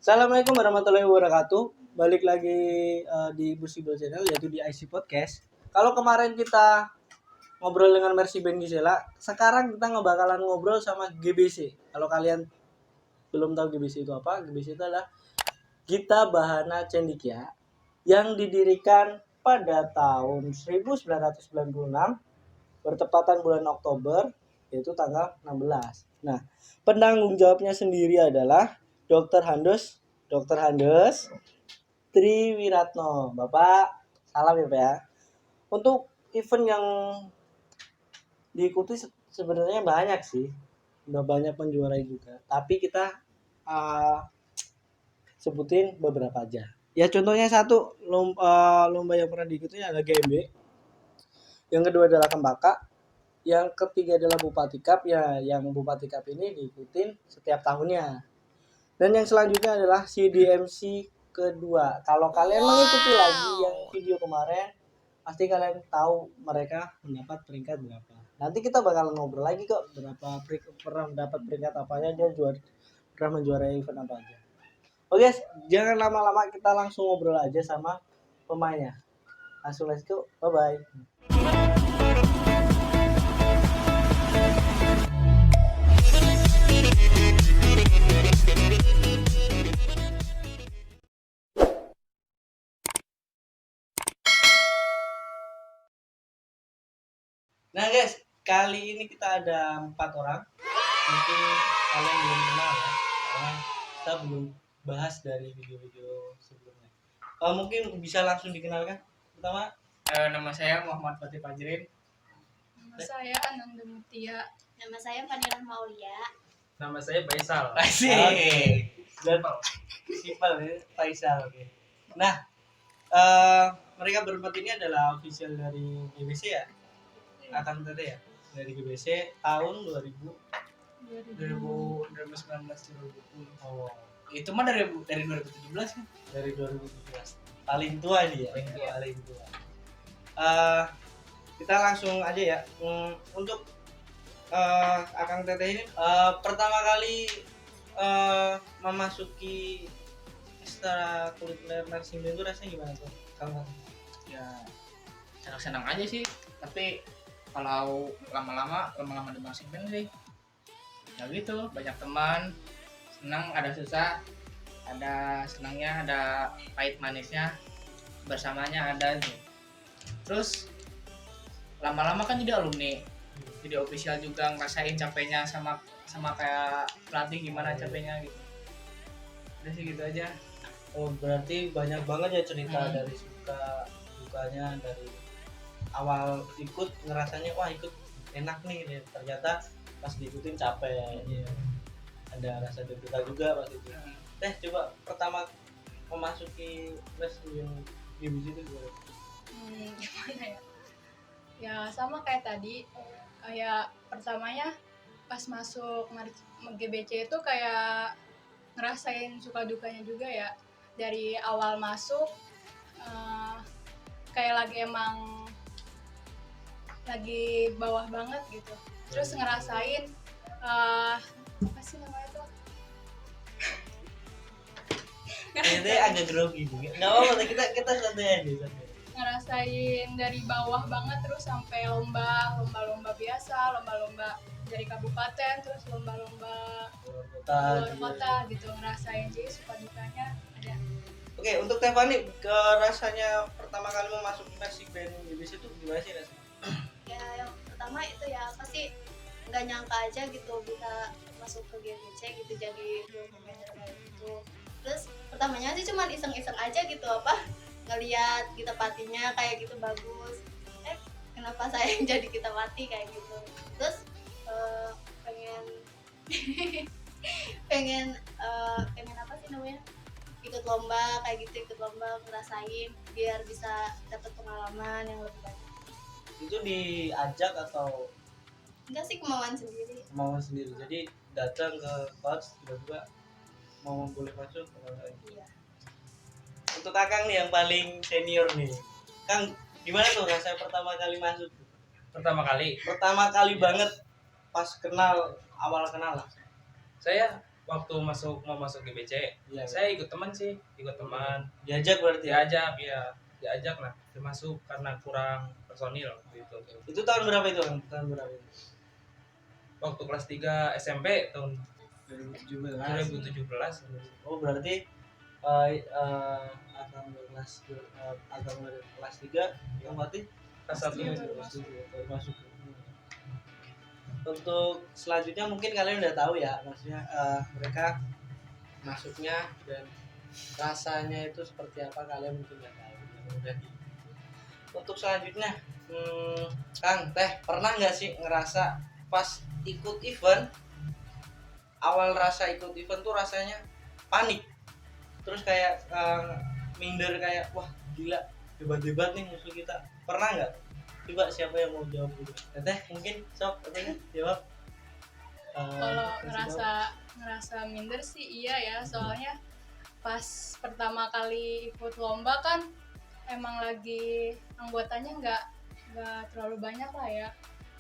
Assalamualaikum warahmatullahi wabarakatuh. Balik lagi di Busibel Channel, yaitu di IC Podcast. Kalau kemarin kita ngobrol dengan Mercy Ben Gisela, sekarang kita ngebakalan ngobrol sama GBC. Kalau kalian belum tahu GBC itu apa, GBC itu adalah Gita Bahana Cendikia yang didirikan pada tahun 1996 bertepatan bulan Oktober, yaitu tanggal 16. Nah, penanggung jawabnya sendiri adalah Dr. Handes Triwiratno. Bapak, salam ya Pak ya. Untuk event yang diikuti sebenarnya banyak sih. Udah banyak penjuarai juga. Tapi kita sebutin beberapa aja. Ya contohnya satu lomba yang pernah diikuti adalah GMB. Yang kedua adalah Kembaka. Yang ketiga adalah Bupati Cup. Ya, yang Bupati Cup ini diikutin setiap tahunnya. Dan yang selanjutnya adalah CDMC kedua. Kalau kalian mengikuti lagi yang video kemarin, pasti kalian tahu mereka mendapat peringkat berapa. Nanti kita bakal ngobrol lagi kok berapa pernah mendapat peringkat apanya, dia pernah menjuarai event apa aja. Oke, jangan lama-lama, kita langsung ngobrol aja sama pemainnya. Langsung let's go, bye-bye. Nah guys, kali ini kita ada 4 orang. Mungkin kalian belum kenal ya, karena kita belum bahas dari video-video sebelumnya. Mungkin bisa langsung dikenalkan. Pertama, nama saya Muhammad Fatih Fajrin. Nama saya Ananda Mutia. Nama saya Fanirah Maulia. Nama saya Faisal. Asik. Dan simpel ya, Faisal. Oke. Nah, mereka berempat ini adalah official dari GBC ya, akan TT ya, dari GBC tahun 2019 2019 Oh, itu mah dari 2017 kan? dari 2017. Paling tua nih ya. Paling tua. Kita langsung aja ya. Untuk Akang Teteh ini pertama kali memasuki ekstra kulikuler nursing itu rasanya gimana tuh, Kang? Ya senang aja sih, tapi kalau lama-lama di Nursing Band sih ya gitu, banyak teman, senang ada susah, ada senangnya, ada pahit manisnya, bersamanya ada gitu. Terus lama-lama kan jadi alumni, jadi official juga, ngerasain capeknya sama kayak pelatih gimana capeknya gitu. Udah sih gitu aja. Oh, berarti banyak banget ya cerita dari suka dukanya, dari awal ikut ngerasanya wah ikut enak nih, ternyata pas diikutin capek. Ada rasa deg-degan juga pas itu. Coba pertama memasuki les yang GBC itu gimana? Gimana ya? Ya sama kayak tadi. Kayak pertamanya pas masuk GBC itu kayak ngerasain suka dukanya juga ya. Dari awal masuk kayak lagi bawah banget gitu. Terus ngerasain apa sih namanya tuh? Ini agak grogi nih. Enggak apa-apa, kita santai aja. Ngerasain dari bawah banget terus sampai lomba biasa, lomba dari kabupaten, terus lomba luar kota gitu, ngerasain. Jadi suka dukanya ada. Oke, untuk Tefani, rasanya pertama kali mau masuk Nursing Band GBC itu gimana sih rasanya? Ya yang pertama itu ya pasti nggak nyangka aja gitu bisa masuk ke GBC gitu, jadi pemain kayak gitu. Terus pertamanya sih cuma iseng-iseng aja gitu, ngelihat Gita Patinya kayak gitu bagus. Kenapa saya yang jadi Gita Pati kayak gitu. Terus pengen apa sih namanya, ikut lomba kayak gitu, ngerasain biar bisa dapat pengalaman yang lebih banyak. Itu diajak atau Enggak sih, kemauan sendiri. Jadi datang ke coach tiba-tiba mau boleh masuk atau Iya. Untuk Kakang nih yang paling senior nih, Kang, gimana tuh rasanya pertama kali masuk? Pertama kali Pertama kali banget pas awal kenal lah. saya waktu mau masuk GBC, Iya. saya ikut teman sih, ikut teman. Diajak berarti ya? Diajak lah, termasuk karena kurang personil gitu. Itu tahun berapa itu, Kang? Tahun berapa itu? Waktu kelas 3 SMP tahun 2017. 2017. Oh, berarti Akang dari kelas 3 yang berarti Kelas 1 baru masuk. Untuk selanjutnya mungkin kalian udah tahu ya, maksudnya mereka masuknya dan rasanya itu seperti apa, kalian mungkin udah tahu. Udah. Untuk selanjutnya, Kang, Teh, pernah nggak sih ngerasa pas ikut event, awal rasa ikut event tuh rasanya panik, terus kayak minder, kayak wah gila hebat-hebat nih musuh kita, pernah nggak? Coba siapa yang mau jawab dulu? Teteh mungkin, sok Teteh jawab. Kalau kasih ngerasa minder sih iya ya, soalnya pas pertama kali ikut lomba kan emang lagi anggotanya nggak terlalu banyak lah ya,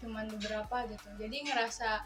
cuman beberapa gitu, jadi ngerasa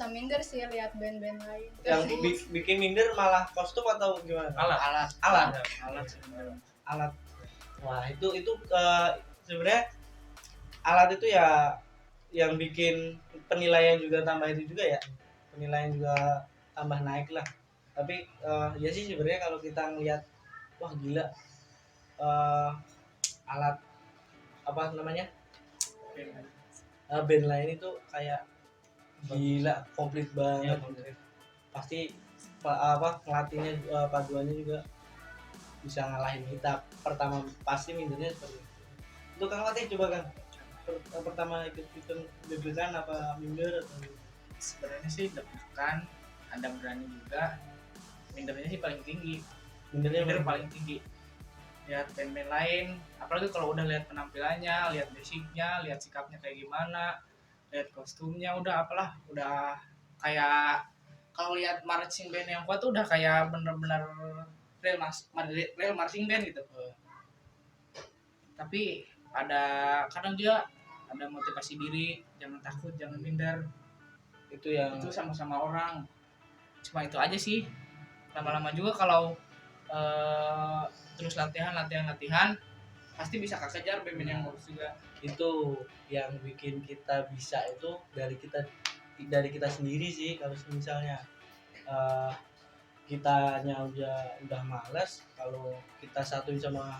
minder sih lihat band-band lain. yang bikin minder malah kostum atau gimana? Alat Alat. Wah, itu sebenarnya alat itu ya yang bikin penilaian juga tambah, itu juga ya, penilaian juga tambah naik lah. Tapi ya sih sebenarnya kalau kita ngelihat, wah gila, alat apa namanya, band lain itu kayak gila komplit banget. Pasti ngelatihnya, paduannya juga bisa ngalahin kita. Pertama pasti mindernya seperti itu. Untuk Kang Fatih, coba Kang, pertama ikut deg-degan apa minder atau sebenarnya sih deg-degan, ada berani juga. Mindernya sih paling tinggi, mindernya minder paling tinggi. Lihat band-band lain, apalagi kalau udah lihat penampilannya, lihat basicnya, lihat sikapnya kayak gimana, lihat kostumnya, udah kayak kalau lihat marching band yang kuat tuh udah kayak bener-bener real marching band gitu. Tapi kadang juga ada motivasi diri, jangan takut, jangan minder. itu yang Itu sama-sama orang, cuma itu aja sih. Lama-lama juga kalau terus latihan pasti bisa kekejar band yang bagus juga. itu yang bikin kita bisa itu dari kita sendiri sih. Kalau misalnya kitanya udah malas, kalau kita satuin sama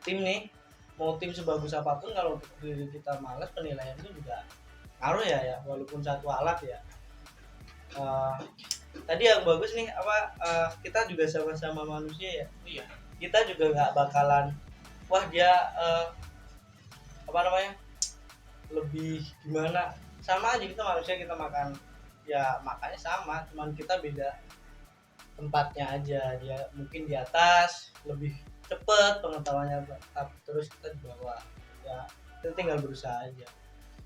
tim nih, mau tim sebagus apapun, kalau diri kita malas, penilaian itu juga ngaruh ya, walaupun satu alat ya. Tadi yang bagus nih kita juga sama-sama manusia ya. Iya. Kita juga nggak bakalan wah dia lebih gimana, sama aja, kita manusia, kita makan ya makannya sama, cuman kita beda tempatnya aja. Dia mungkin di atas lebih cepet pengetahuannya, terus kita di bawah ya, kita tinggal berusaha aja.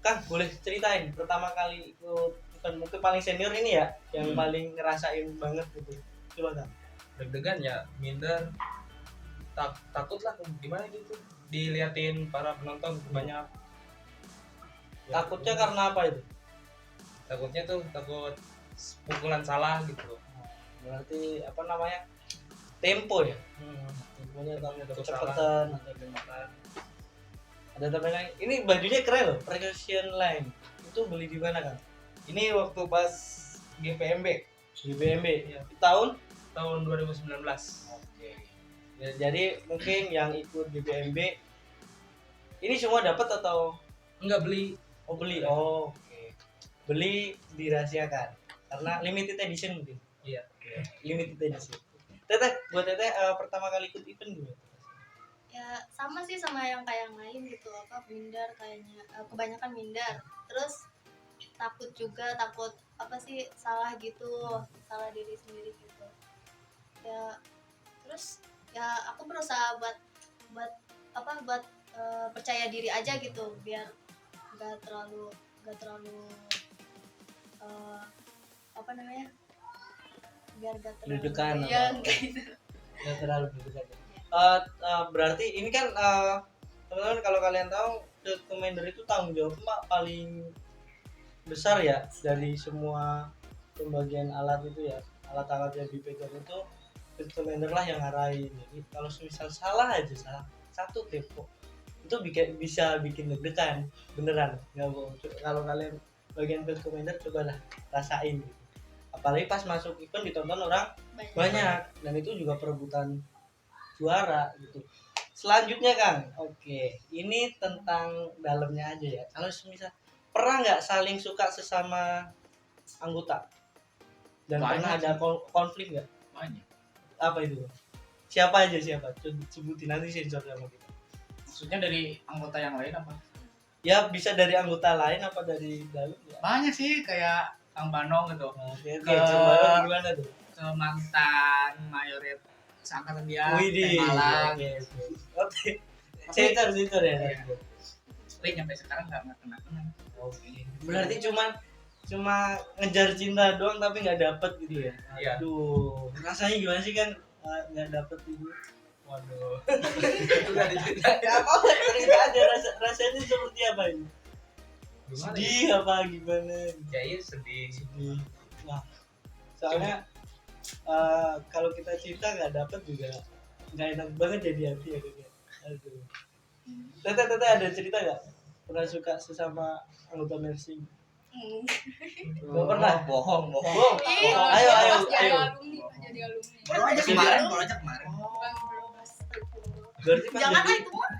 Kang, boleh ceritain pertama kali ikut event, mungkin paling senior ini ya, yang paling ngerasain banget gitu, coba Kang. Deg-degan ya, minder, takut lah gimana gitu, diliatin para penonton banyak. Takutnya karena apa itu? Takutnya tuh takut pukulan salah gitu. Berarti tempo ya, temponya takut kecepatan atau gimana. Ada temen lain, ini bajunya keren loh, percussion line itu beli di mana Kang? Ini waktu pas GPMB Di BMB ya, tahun 2019. Oke. Ya, jadi mungkin yang ikut di BMB ini semua dapat atau Enggak beli. beli? Oh, oke. Beli dirahasiakan karena limited edition mungkin. Iya. Limited edition. Teteh, buat Teteh pertama kali ikut event gimana? Ya sama sih sama yang kayak yang lain gitu, minder kayaknya, kebanyakan minder, terus takut salah gitu, salah diri sendiri gitu ya. Terus ya aku berusaha buat percaya diri aja gitu, biar nggak terlalu biar gak terlalu Deg-degan ya, atau- kayak gitu. Nggak terlalu deg-degan. Berarti ini kan teman-teman, kalau kalian tahu, The Commander itu tanggung jawab paling besar ya dari semua pembagian alat itu ya. alat-alat yang dipegang itu field commander lah yang ngarahin. Jadi kalau misal salah aja, salah satu tempo itu bisa bikin deg-degan beneran, nggak bohong. Kalau kalian bagian field commander cobalah rasain gitu. Apalagi pas masuk event ditonton orang banyak dan itu juga perebutan juara gitu. Selanjutnya Kang, oke, ini tentang dalamnya aja ya. Kalau misal pernah nggak saling suka sesama anggota dan Banyak pernah ada konflik nggak? banyak. Apa itu? Siapa aja siapa? Coba sebutin nanti sensor sama kita. Maksudnya dari anggota yang lain apa? Ya bisa dari anggota lain apa dari dalam ya? Banyak sih, kayak Kang Banong gitu, Oke, Ke- coba gimana tuh? ke mantan mayoret seangkatan dia Widih. Teh Malang. Oke. Sensor ya. Iya. Tapi sampai sekarang nggak kena. Oke. Berarti cuma ngejar cinta doang tapi nggak dapet gitu ya? Iya. Aduh, rasanya gimana sih kan nggak dapet itu? Waduh. Gak apa cerita aja rasanya seperti apa ini? Gimana ya? Sedih apa gimana? Ya iya sedih. Sedih. Wah, soalnya kalau kita cinta nggak dapet juga nggak enak banget jadi hati ya Kak. Aduh. Tete ada cerita nggak? Pernah suka sesama anggota Mercy? Gak pernah. Bohong. Ih, Ayo. pas jadi alumni. Baru aja kemarin. Bukan belum pas. Berarti pas Jangan jadi itu mah.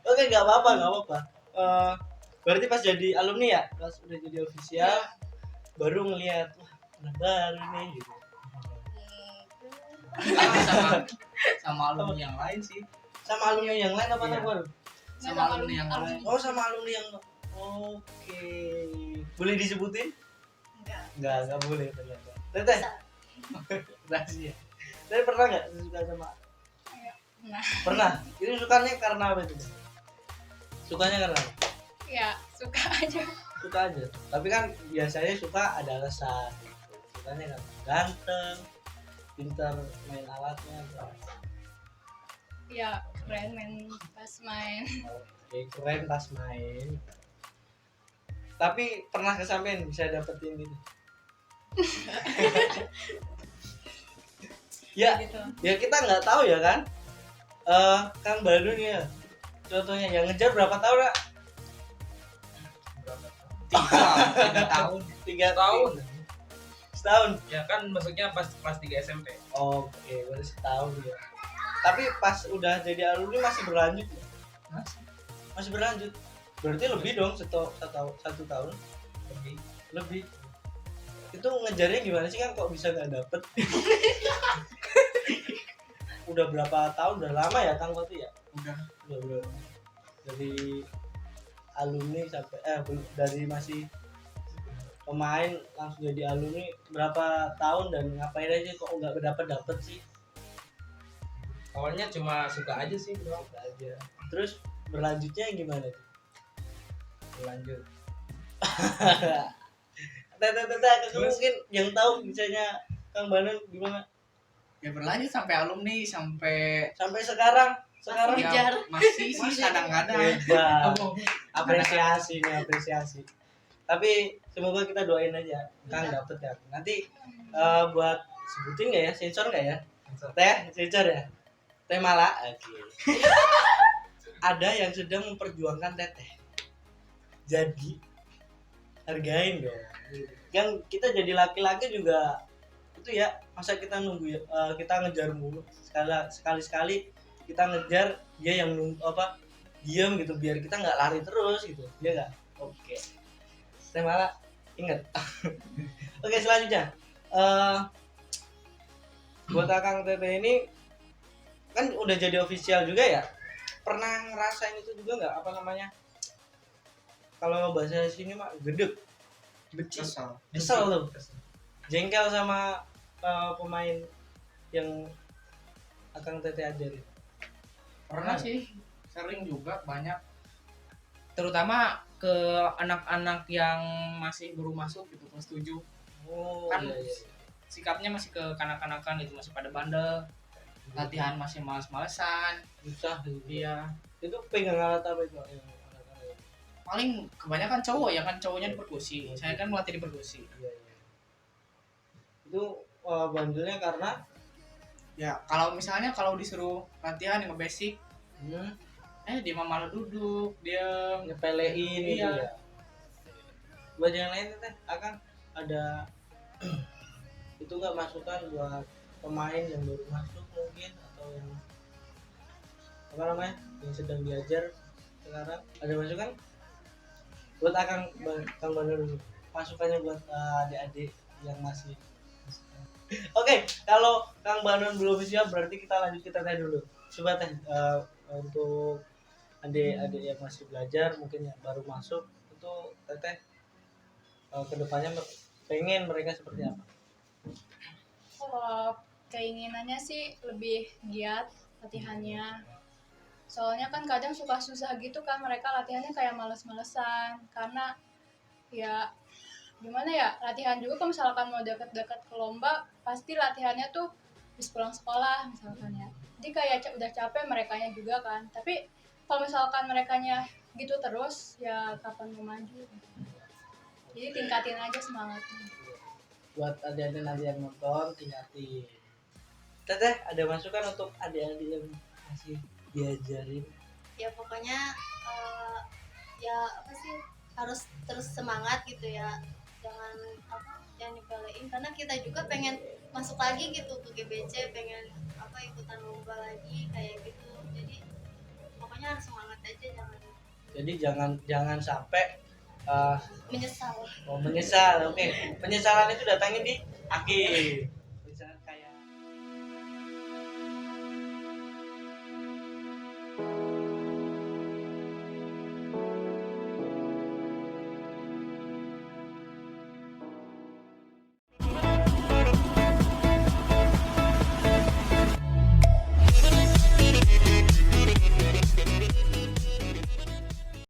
oke nggak apa-apa. Berarti pas jadi alumni ya, pas udah jadi official baru ngelihat wah anak baru nih gitu. sama alumni yang lain sih. Sama alumni yang lain apa Iya. anak baru? Sama alumni yang lain. Oh sama alumni yang oke. Boleh disebutin? Enggak boleh ternyata. Teteh. Rahasia. Tapi pernah nggak suka sama? Nah, Pernah. Itu sukanya karena apa itu? Sukanya karena apa? ya suka aja. Suka aja. Tapi kan biasanya suka ada alasan. Gitu. Sukanya kan ganteng, pintar main alatnya. Ya keren pas main. Oke, keren pas main. Tapi pernah kesampean bisa dapetin gitu. Ya, Gitu. ya kita nggak tahu ya kan. Kang Baru nih ya. Contohnya yang ngejar berapa tahun ya? 3 tahun. 3 tahun. Setahun. Ya kan masuknya pas kelas 3 SMP. Oke, baru setahun ya. Tapi pas udah jadi alumni masih berlanjut ya? Masih berlanjut. Berarti lebih dong satu tahun lebih. Itu ngejarnya gimana sih kan kok bisa nggak dapet? Udah berapa tahun? Udah lama ya Kang Koti ya? Udah. Berapa? Dari alumni sampai dari masih pemain langsung jadi alumni berapa tahun dan ngapain aja kok nggak dapet sih? Awalnya cuma suka aja sih bro. Suka aja. Terus berlanjutnya gimana tuh? Berlanjut. Tete, mungkin yang tahu misalnya Kang Banan gimana? Ya berlanjut sampai alumni sampai Sampai sekarang Masih ya, ngejar. masih sih kadang-kadang. hebat. Oh, Apresiasi. Tapi semoga kita doain aja Kang dapet ya. Nanti buat sebutin nggak ya? Sensor nggak ya? Sensor ya? Teh Mala. Oke. Ada yang sedang memperjuangkan teteh. Jadi hargain dong. Yang kita jadi laki-laki juga itu ya, masa kita nunggu ya, kita ngejar mulu sekali kita ngejar dia yang diam gitu biar kita nggak lari terus gitu ya nggak. Oke, saya malah inget. Oke, selanjutnya buat Akang Tete ini kan udah jadi official juga ya, pernah ngerasain itu juga nggak apa namanya kalau bahasa sini mah gedek, benci, kesel tuh, jengkel sama pemain yang Akang Tete ajarin. pernah sih, sering juga banyak, terutama ke anak-anak yang masih baru masuk gitu kelas 7 kan. Iya. Sikapnya masih ke kanak-kanakan itu, masih pada bandel, latihan masih males-malesan. Susah gitu. Iya, Itu pegang alat apa itu? Yang alat-alat. paling kebanyakan cowok ya kan, cowoknya di perkusi, saya kan melatih di perkusi. Iya. Itu bandelnya karena Ya kalau misalnya kalau disuruh latihan yang basic, hmm, dia mah malah duduk dia. nyepelein gitu Iya. ya. Buat yang lain teh akan ada itu nggak masukan buat pemain yang baru masuk mungkin atau yang apa namanya yang sedang diajar sekarang, ada masukan buat Kang Bandar dulu, masukannya buat adik-adik yang masih Oke, kalau Kang Bandar belum siap berarti kita lanjut, kita tanya dulu coba teh untuk adik-adik yang masih belajar mungkin yang baru masuk itu teteh kedepannya pengen mereka seperti apa? Kalau keinginannya sih lebih giat latihannya. Soalnya kan kadang suka susah gitu kan mereka latihannya kayak males-malesan karena ya gimana ya, latihan juga kalau misalkan mau deket-deket ke lomba pasti latihannya tuh habis pulang sekolah misalkan ya. Jadi kayak udah capek merekanya juga kan. Tapi kalau misalkan merekanya gitu terus ya kapan mau maju. Jadi tingkatin aja semangatnya. Buat adik-adik nanti yang nonton tingkatin. Teteh ada masukan untuk adik-adik yang masih diajarin? Ya pokoknya ya apa sih, harus terus semangat gitu ya, jangan dipelein karena kita juga pengen masuk lagi gitu ke GBC, pengen ikutan lomba lagi kayak gitu. Jadi pokoknya harus semangat aja, Jadi jangan sampai menyesal. menyesal. Oke, penyesalan itu datangnya di akhir.